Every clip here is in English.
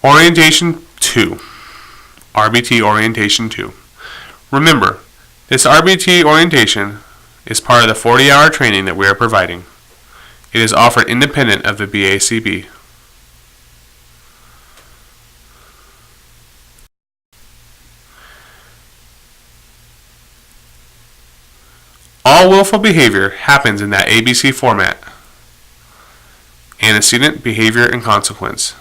Orientation 2, RBT Orientation 2. Remember, this RBT orientation is part of the 40-hour training that we are providing. It is offered independent of the BACB. All willful behavior happens in that ABC format: antecedent, behavior, and consequence.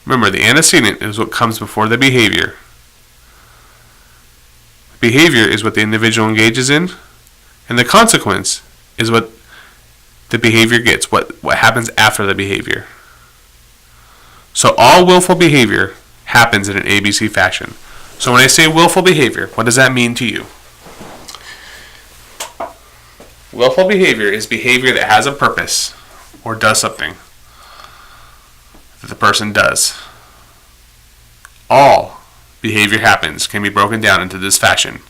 Remember, the antecedent is what comes before the behavior. Behavior is what the individual engages in, and the consequence is what the behavior gets, what happens after the behavior. So all willful behavior happens in an ABC fashion. So when I say willful behavior, what does that mean to you? Willful behavior is behavior that has a purpose or does something that the person does. All behavior happens can be broken down into this fashion: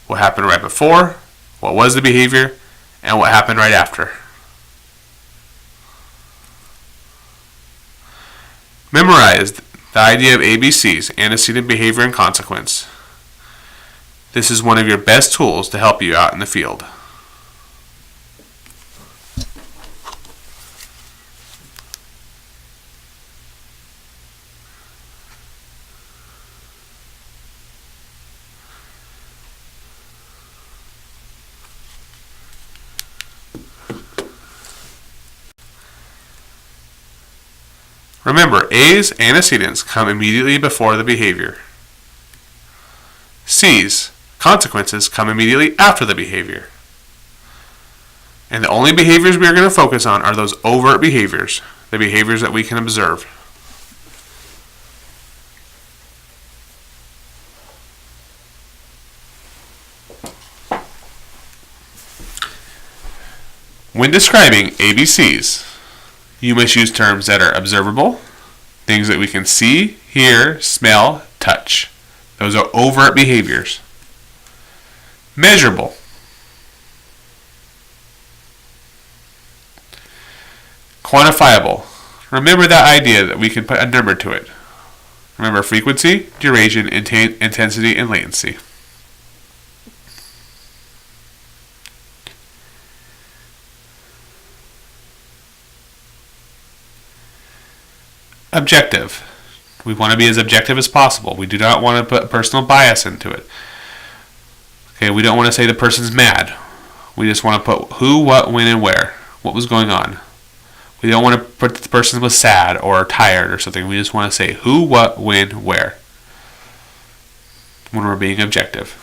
what happened right before, what was the behavior, and what happened right after. Memorize the idea of ABCs: antecedent, behavior, and consequence. This is one of your best tools to help you out in the field. Remember, A's, antecedents, come immediately before the behavior. C's, consequences, come immediately after the behavior. And the only behaviors we are going to focus on are those overt behaviors, the behaviors that we can observe. When describing ABCs, you must use terms that are observable, things that we can see, hear, smell, touch. Those are overt behaviors. Measurable. Quantifiable. Remember that idea that we can put a number to it. Remember frequency, duration, intensity, and latency. Objective. We want to be as objective as possible. We do not want to put personal bias into it. Okay, we don't want to say the person's mad. We just want to put who, what, when, and where. What was going on. We don't want to put the person was sad or tired or something. We just want to say who, what, when, where. When we're being objective.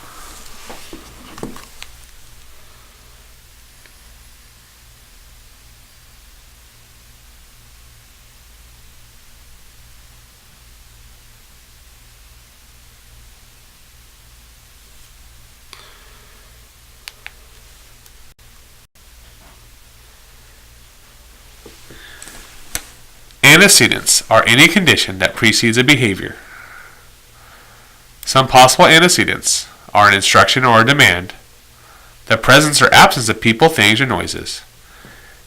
Antecedents are any condition that precedes a behavior. Some possible antecedents are an instruction or a demand, the presence or absence of people, things, or noises,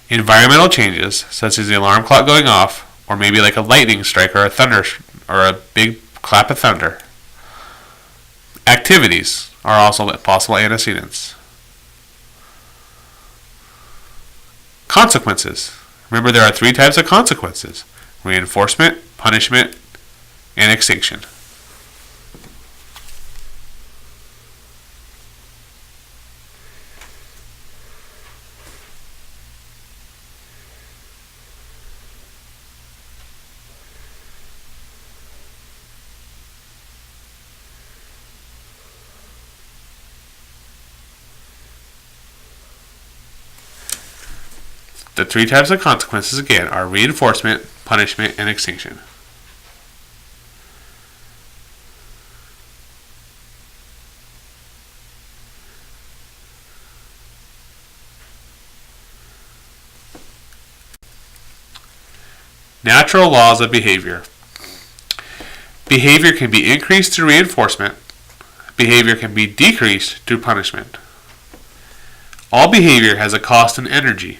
environmental changes such as the alarm clock going off, or maybe like a lightning strike or a thunder or a big clap of thunder. Activities are also possible antecedents. Consequences. Remember, there are 3 types of consequences: reinforcement, punishment, and extinction. The 3 types of consequences again are reinforcement, punishment, and extinction. Natural laws of behavior. Behavior can be increased through reinforcement. Behavior can be decreased through punishment. All behavior has a cost in energy.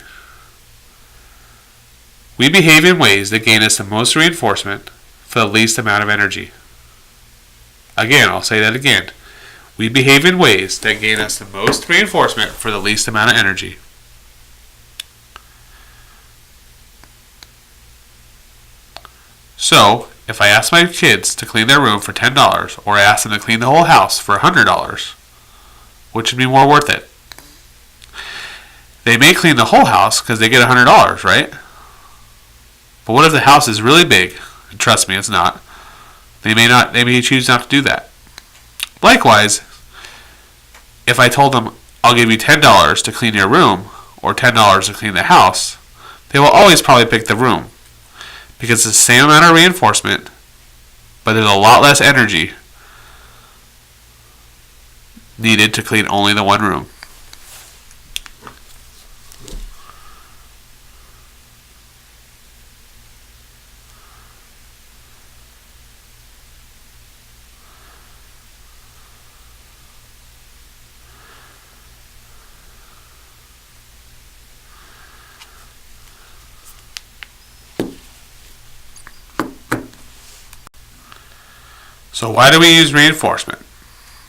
We behave in ways that gain us the most reinforcement for the least amount of energy. Again, I'll say that again. We behave in ways that gain us the most reinforcement for the least amount of energy. So, if I ask my kids to clean their room for $10 or I ask them to clean the whole house for $100, which would be more worth it? They may clean the whole house because they get $100, right? But what if the house is really big? And trust me, it's not. They may choose not to do that. Likewise, if I told them, I'll give you $10 to clean your room or $10 to clean the house, they will always probably pick the room because it's the same amount of reinforcement, but there's a lot less energy needed to clean only the one room. So why do we use reinforcement?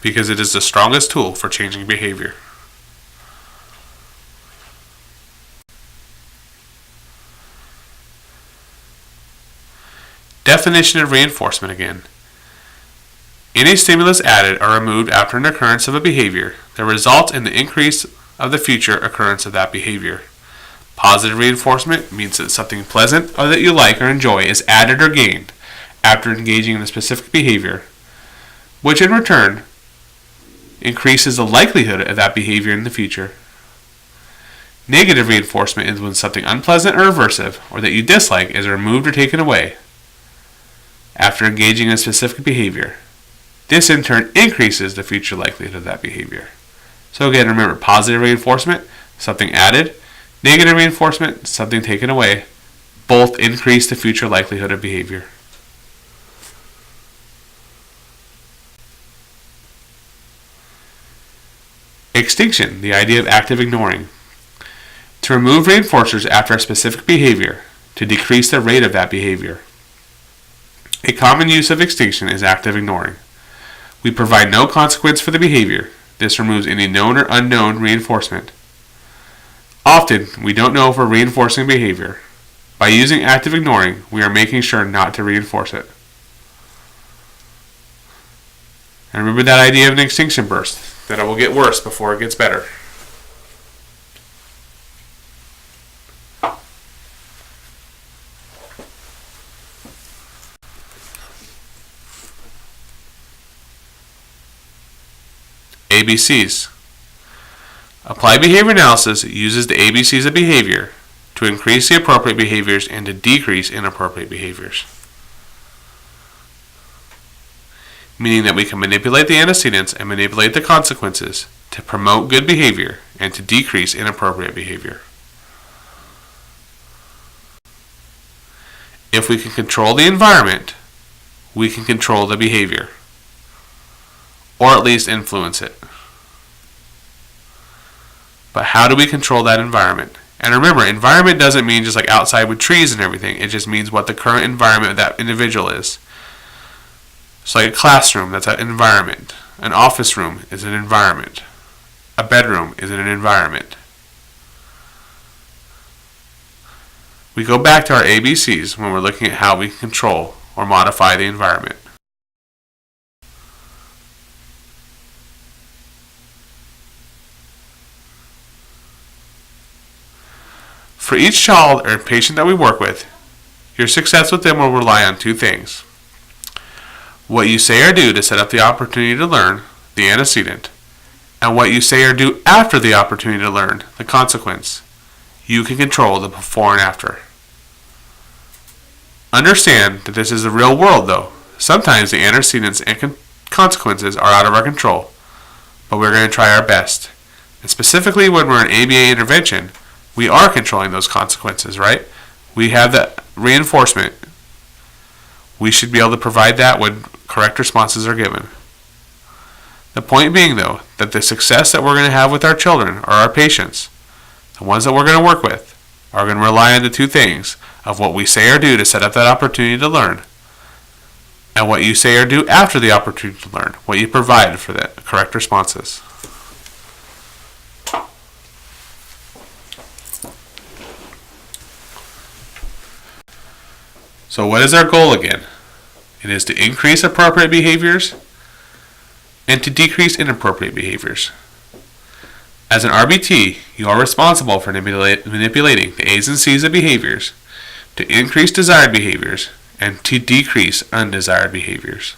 Because it is the strongest tool for changing behavior. Definition of reinforcement again. Any stimulus added or removed after an occurrence of a behavior that results in the increase of the future occurrence of that behavior. Positive reinforcement means that something pleasant or that you like or enjoy is added or gained after engaging in a specific behavior, which in return increases the likelihood of that behavior in the future. Negative reinforcement is when something unpleasant or aversive or that you dislike is removed or taken away after engaging in a specific behavior. This in turn increases the future likelihood of that behavior. So again, remember, positive reinforcement, something added; negative reinforcement, something taken away. Both increase the future likelihood of behavior. Extinction, the idea of active ignoring. To remove reinforcers after a specific behavior, to decrease the rate of that behavior. A common use of extinction is active ignoring. We provide no consequence for the behavior. This removes any known or unknown reinforcement. Often, we don't know if we're reinforcing behavior. By using active ignoring, we are making sure not to reinforce it. And remember that idea of an extinction burst, that it will get worse before it gets better. ABCs. Applied behavior analysis uses the ABCs of behavior to increase the appropriate behaviors and to decrease inappropriate behaviors. Meaning that we can manipulate the antecedents and manipulate the consequences to promote good behavior and to decrease inappropriate behavior. If we can control the environment, we can control the behavior, or at least influence it. But how do we control that environment? And remember, environment doesn't mean just like outside with trees and everything. It just means what the current environment of that individual is. So like a classroom, that's an environment. An office room is an environment. A bedroom is an environment. We go back to our ABCs when we're looking at how we control or modify the environment. For each child or patient that we work with, your success with them will rely on two things. What you say or do to set up the opportunity to learn, the antecedent, and what you say or do after the opportunity to learn, the consequence. You can control the before and after. Understand that this is the real world though. Sometimes the antecedents and consequences are out of our control, but we're going to try our best. And specifically when we're in ABA intervention, we are controlling those consequences, right? We have that reinforcement. We should be able to provide that when correct responses are given. The point being, though, that the success that we're going to have with our children or our patients, the ones that we're going to work with, are going to rely on the two things of what we say or do to set up that opportunity to learn, and what you say or do after the opportunity to learn, what you provide for the correct responses. So what is our goal again? It is to increase appropriate behaviors and to decrease inappropriate behaviors. As an RBT, you are responsible for manipulating the A's and C's of behaviors to increase desired behaviors and to decrease undesired behaviors.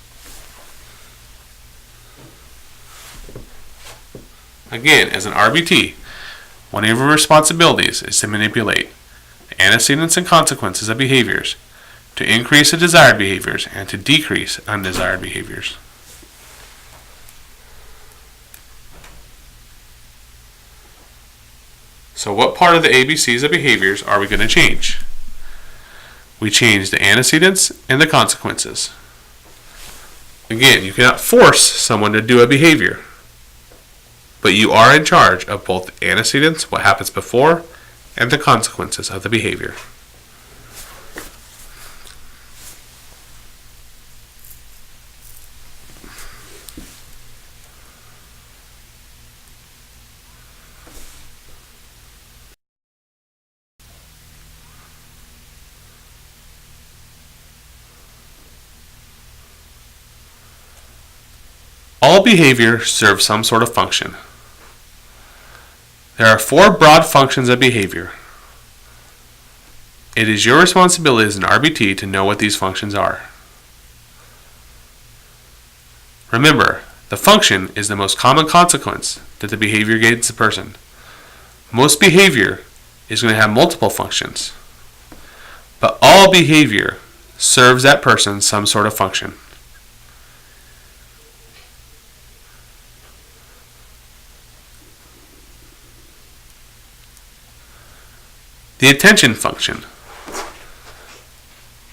Again, as an RBT, one of your responsibilities is to manipulate the antecedents and consequences of behaviors to increase the desired behaviors and to decrease undesired behaviors. So what part of the ABCs of behaviors are we going to change? We change the antecedents and the consequences. Again, you cannot force someone to do a behavior, but you are in charge of both the antecedents, what happens before, and the consequences of the behavior. All behavior serves some sort of function. There are 4 broad functions of behavior. It is your responsibility as an RBT to know what these functions are. Remember, the function is the most common consequence that the behavior gains the person. Most behavior is going to have multiple functions, but all behavior serves that person some sort of function. The attention function.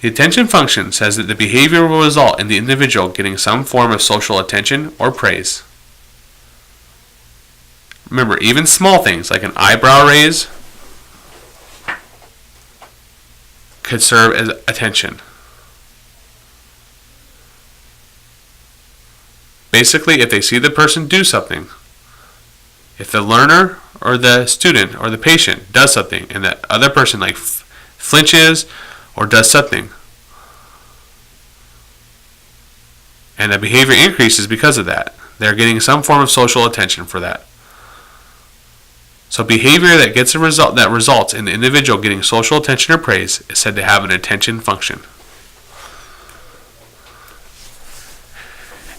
The attention function says that the behavior will result in the individual getting some form of social attention or praise. Remember, even small things like an eyebrow raise could serve as attention. Basically, if they see the person do something, if the learner or the student or the patient does something and that other person like flinches or does something, and the behavior increases because of that, they're getting some form of social attention for that. So behavior that gets a result that results in the individual getting social attention or praise is said to have an attention function.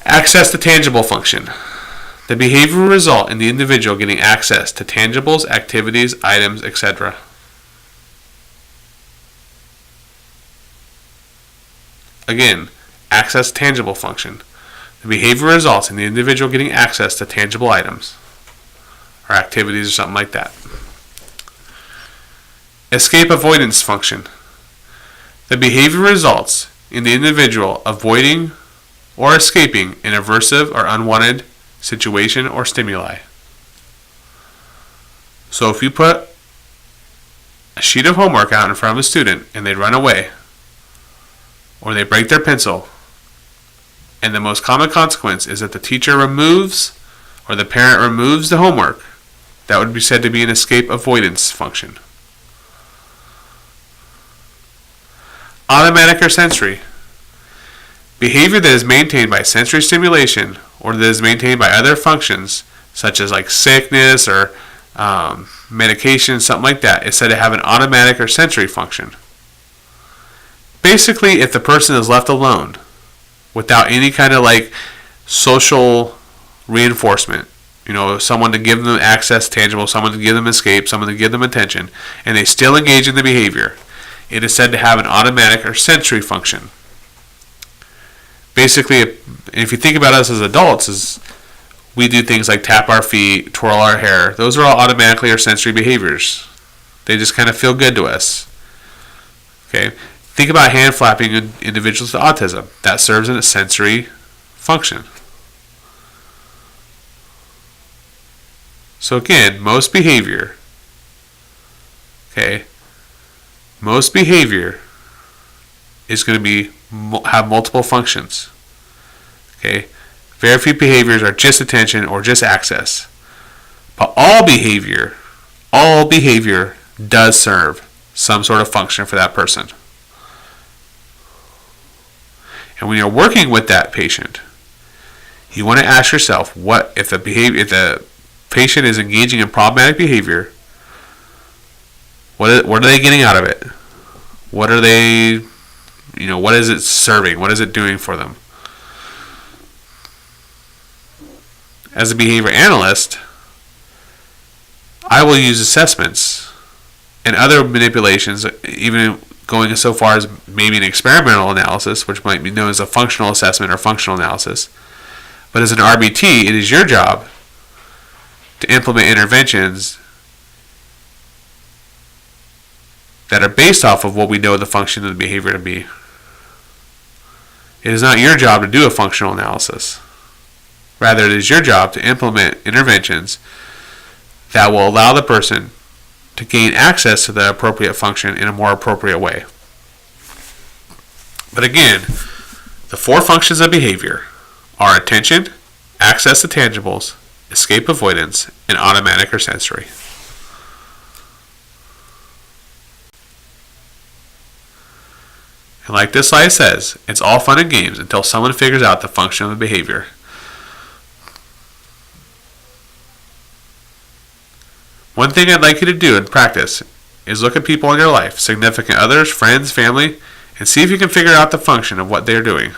Access to tangible function. The behavior will result in the individual getting access to tangibles, activities, items, etc. Again, access to tangible function. The behavior results in the individual getting access to tangible items or activities or something like that. Escape avoidance function. The behavior results in the individual avoiding or escaping an aversive or unwanted situation or stimuli. So if you put a sheet of homework out in front of a student and they run away, or they break their pencil, and the most common consequence is that the teacher removes or the parent removes the homework, that would be said to be an escape avoidance function. Automatic or sensory. Behavior that is maintained by sensory stimulation or that is maintained by other functions, such as like sickness or medication, something like that, is said to have an automatic or sensory function. Basically, if the person is left alone without any kind of like social reinforcement, someone to give them access tangible, someone to give them escape, someone to give them attention, and they still engage in the behavior, it is said to have an automatic or sensory function. Basically, if you think about us as adults, we do things like tap our feet, twirl our hair. Those are all automatically or sensory behaviors. They just kind of feel good to us. Okay. Think about hand flapping in individuals with autism. That serves in a sensory function. So again, most behavior, okay, most behavior is going to have multiple functions. Okay? Very few behaviors are just attention or just access. But all behavior does serve some sort of function for that person. And when you're working with that patient, you want to ask yourself, what if the patient is engaging in problematic behavior, what are they getting out of it? What are they, what is it serving? What is it doing for them? As a behavior analyst, I will use assessments and other manipulations, even going so far as maybe an experimental analysis, which might be known as a functional assessment or functional analysis. But as an RBT, it is your job to implement interventions that are based off of what we know the function of the behavior to be. It is not your job to do a functional analysis. Rather, it is your job to implement interventions that will allow the person to gain access to the appropriate function in a more appropriate way. But again, the 4 functions of behavior are attention, access to tangibles, escape avoidance, and automatic or sensory. And like this slide says, it's all fun and games until someone figures out the function of the behavior. One thing I'd like you to do in practice is look at people in your life, significant others, friends, family, and see if you can figure out the function of what they're doing,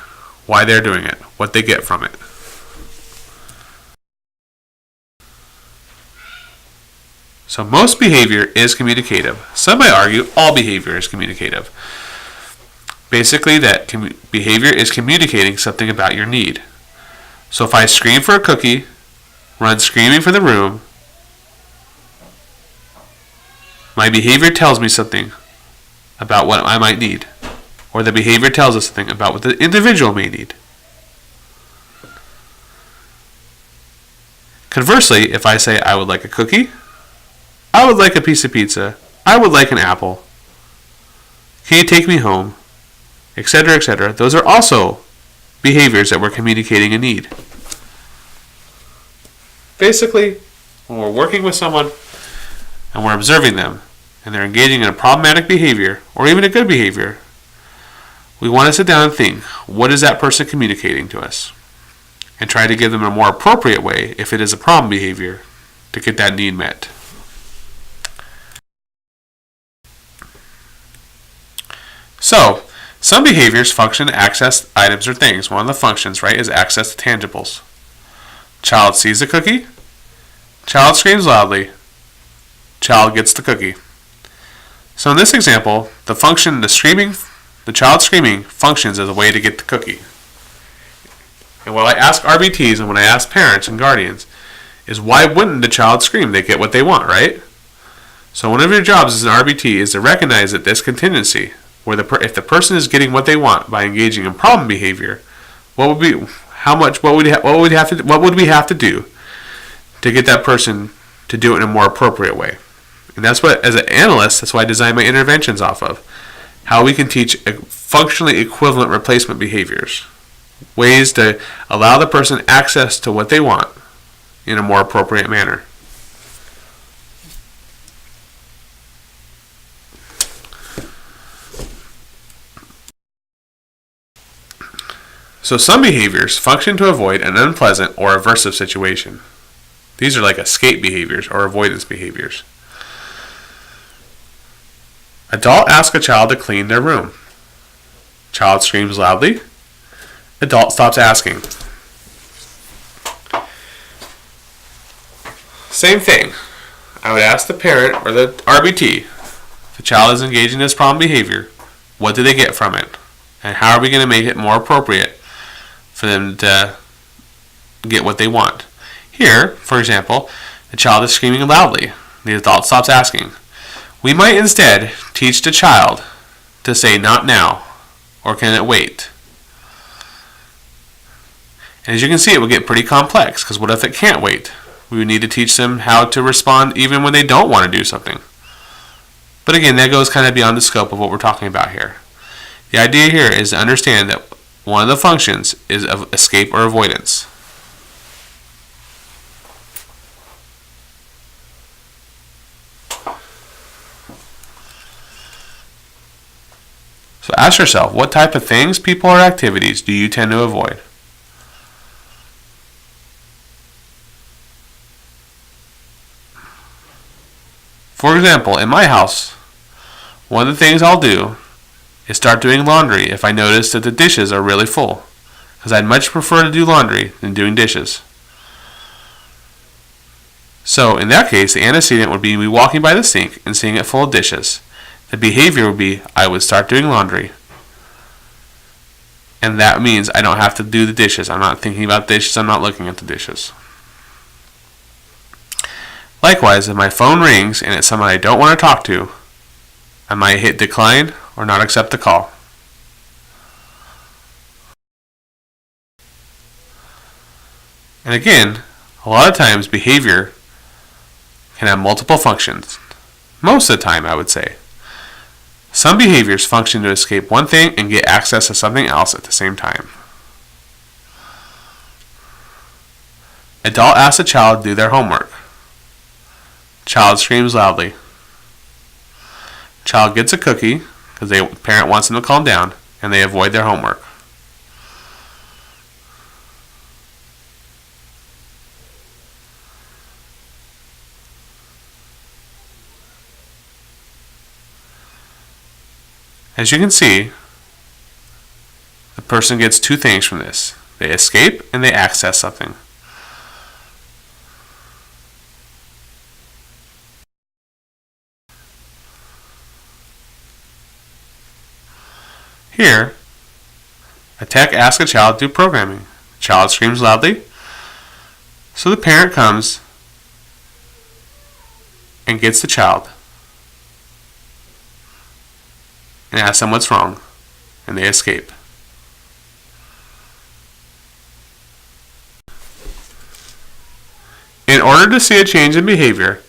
why they're doing it, what they get from it. So most behavior is communicative. Some might argue all behavior is communicative. Basically, that behavior is communicating something about your need. So if I scream for a cookie, run screaming from the room, my behavior tells me something about what I might need, or the behavior tells us something about what the individual may need. Conversely, if I say I would like a cookie, I would like a piece of pizza, I would like an apple, can you take me home, etc., etc., those are also behaviors that we're communicating a need. Basically, when we're working with someone and we're observing them, and they're engaging in a problematic behavior, or even a good behavior, we want to sit down and think, what is that person communicating to us? And try to give them a more appropriate way, if it is a problem behavior, to get that need met. So, some behaviors function to access items or things. One of the functions, right, is access to tangibles. Child sees a cookie, child screams loudly, child gets the cookie. So in this example, the child screaming functions as a way to get the cookie. And what I ask RBTs and when I ask parents and guardians is, why wouldn't the child scream? They get what they want, right? So one of your jobs as an RBT is to recognize that this contingency, where if the person is getting what they want by engaging in problem behavior, what would we have to do to get that person to do it in a more appropriate way? And that's what, as an analyst, that's why I design my interventions off of. How we can teach functionally equivalent replacement behaviors. Ways to allow the person access to what they want in a more appropriate manner. So some behaviors function to avoid an unpleasant or aversive situation. These are like escape behaviors or avoidance behaviors. Adult asks a child to clean their room. Child screams loudly. Adult stops asking. Same thing. I would ask the parent or the RBT, if the child is engaging in this problem behavior, what do they get from it? And how are we going to make it more appropriate for them to get what they want? Here, for example, the child is screaming loudly. The adult stops asking. We might instead teach the child to say not now, or can it wait? And as you can see, it will get pretty complex, because what if it can't wait? We would need to teach them how to respond even when they don't want to do something. But again, that goes kind of beyond the scope of what we're talking about here. The idea here is to understand that one of the functions is of escape or avoidance. So ask yourself, what type of things, people, or activities do you tend to avoid? For example, in my house, one of the things I'll do is start doing laundry if I notice that the dishes are really full, because I'd much prefer to do laundry than doing dishes. So in that case, the antecedent would be me walking by the sink and seeing it full of dishes. The behavior would be I would start doing laundry. And that means I don't have to do the dishes. I'm not thinking about dishes. I'm not looking at the dishes. Likewise, if my phone rings and it's someone I don't want to talk to, I might hit decline or not accept the call. And again, a lot of times behavior can have multiple functions. Most of the time, I would say. Some behaviors function to escape one thing and get access to something else at the same time. Adult asks a child to do their homework. Child screams loudly. Child gets a cookie because the parent wants them to calm down, and they avoid their homework. As you can see, the person gets two things from this. They escape and they access something. Here, a tech asks a child to do programming. The child screams loudly, so the parent comes and gets the child and asks them what's wrong, and they escape. In order to see a change in behavior,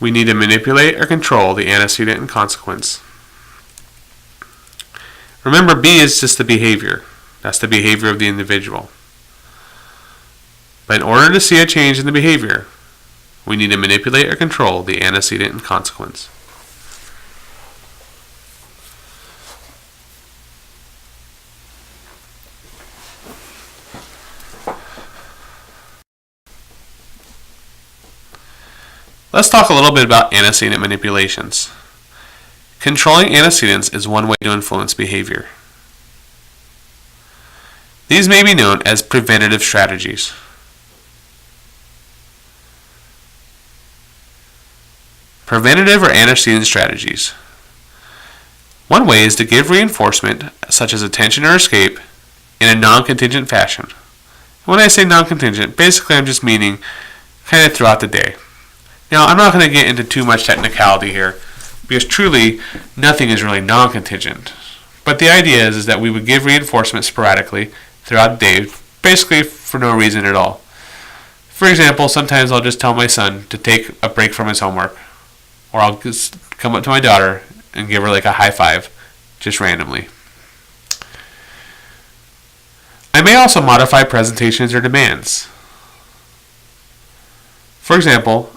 we need to manipulate or control the antecedent and consequence. Remember, B is just the behavior. That's the behavior of the individual. But in order to see a change in the behavior, we need to manipulate or control the antecedent and consequence. Let's talk a little bit about antecedent manipulations. Controlling antecedents is one way to influence behavior. These may be known as preventative strategies. Preventative or antecedent strategies. One way is to give reinforcement, such as attention or escape, in a non-contingent fashion. When I say non-contingent, basically I'm just meaning kind of throughout the day. Now, I'm not going to get into too much technicality here, because truly, nothing is really non-contingent. But the idea is that we would give reinforcement sporadically throughout the day, basically for no reason at all. For example, sometimes I'll just tell my son to take a break from his homework, or I'll just come up to my daughter and give her like a high five, just randomly. I may also modify presentations or demands. For example,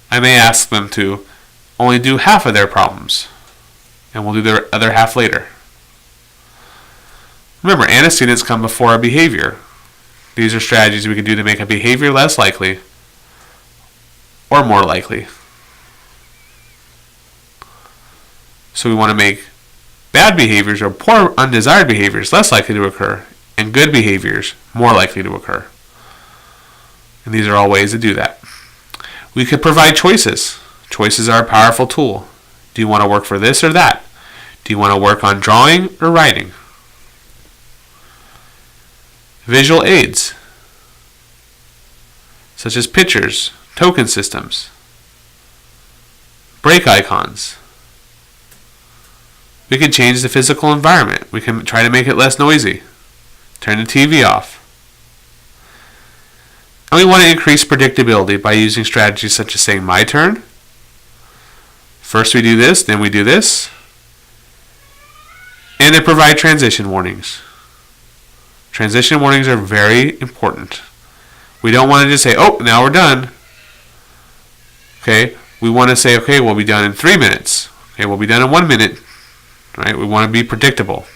I may ask them to only do half of their problems, and we'll do their other half later. Remember, antecedents come before a behavior. These are strategies we can do to make a behavior less likely or more likely. So we want to make bad behaviors or poor undesired behaviors less likely to occur, and good behaviors more likely to occur. And these are all ways to do that. We could provide choices. Choices are a powerful tool. Do you want to work for this or that? Do you want to work on drawing or writing? Visual aids, such as pictures, token systems, break icons. We can change the physical environment. We can try to make it less noisy. Turn the TV off. And we want to increase predictability by using strategies such as saying my turn, First we do this, then we do this. And they provide transition warnings. Transition warnings are very important. We don't want to just say, oh, now we're done. Okay, we want to say, okay, we'll be done in 3 minutes. Okay, we'll be done in 1 minute. Right? We want to be predictable.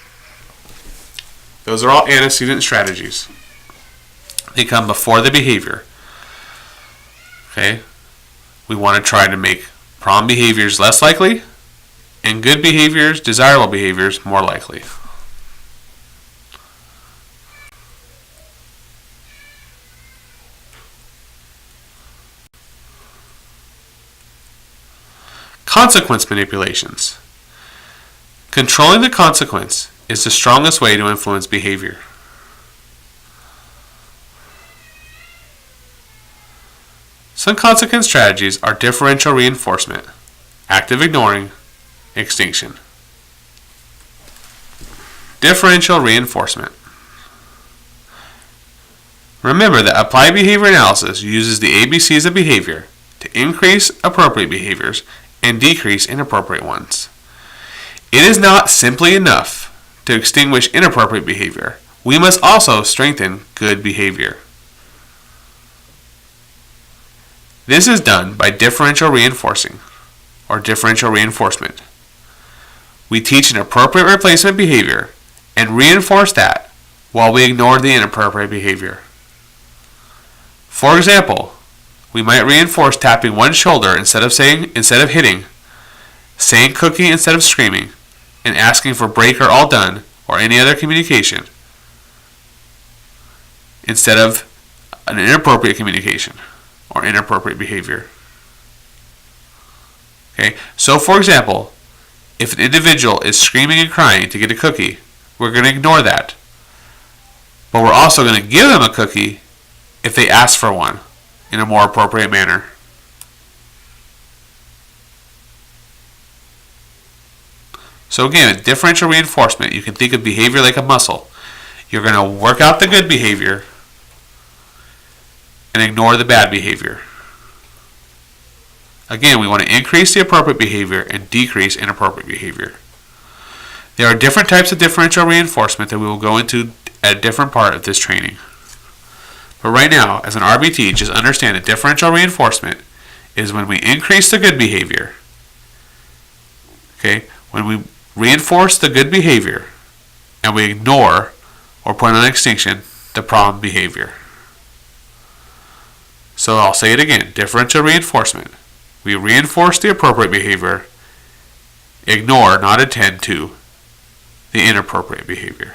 Those are all antecedent strategies. They come before the behavior. Okay, we want to try to make problem behaviors less likely and good behaviors, desirable behaviors, more likely. Consequence manipulations. Controlling the consequence is the strongest way to influence behavior. Some consequence strategies are differential reinforcement, active ignoring, extinction. Differential reinforcement. Remember that applied behavior analysis uses the ABCs of behavior to increase appropriate behaviors and decrease inappropriate ones. It is not simply enough to extinguish inappropriate behavior. We must also strengthen good behavior. This is done by differential reinforcing or differential reinforcement. We teach an appropriate replacement behavior and reinforce that while we ignore the inappropriate behavior. For example, we might reinforce tapping one shoulder instead of hitting, saying cookie instead of screaming, and asking for break or all done or any other communication instead of an inappropriate communication or inappropriate behavior. Okay, so for example, if an individual is screaming and crying to get a cookie, we're going to ignore that. But we're also going to give them a cookie if they ask for one in a more appropriate manner. So again, differential reinforcement, you can think of behavior like a muscle. You're going to work out the good behavior and ignore the bad behavior. Again, we want to increase the appropriate behavior and decrease inappropriate behavior. There are different types of differential reinforcement that we will go into at a different part of this training. But right now, as an RBT, just understand that differential reinforcement is when we increase the good behavior. Okay? When we reinforce the good behavior and we ignore or put on extinction the problem behavior. So I'll say it again, differential reinforcement. We reinforce the appropriate behavior, ignore, not attend to, the inappropriate behavior.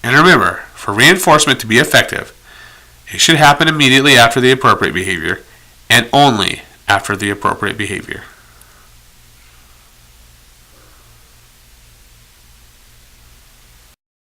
And remember, for reinforcement to be effective, it should happen immediately after the appropriate behavior and only after the appropriate behavior.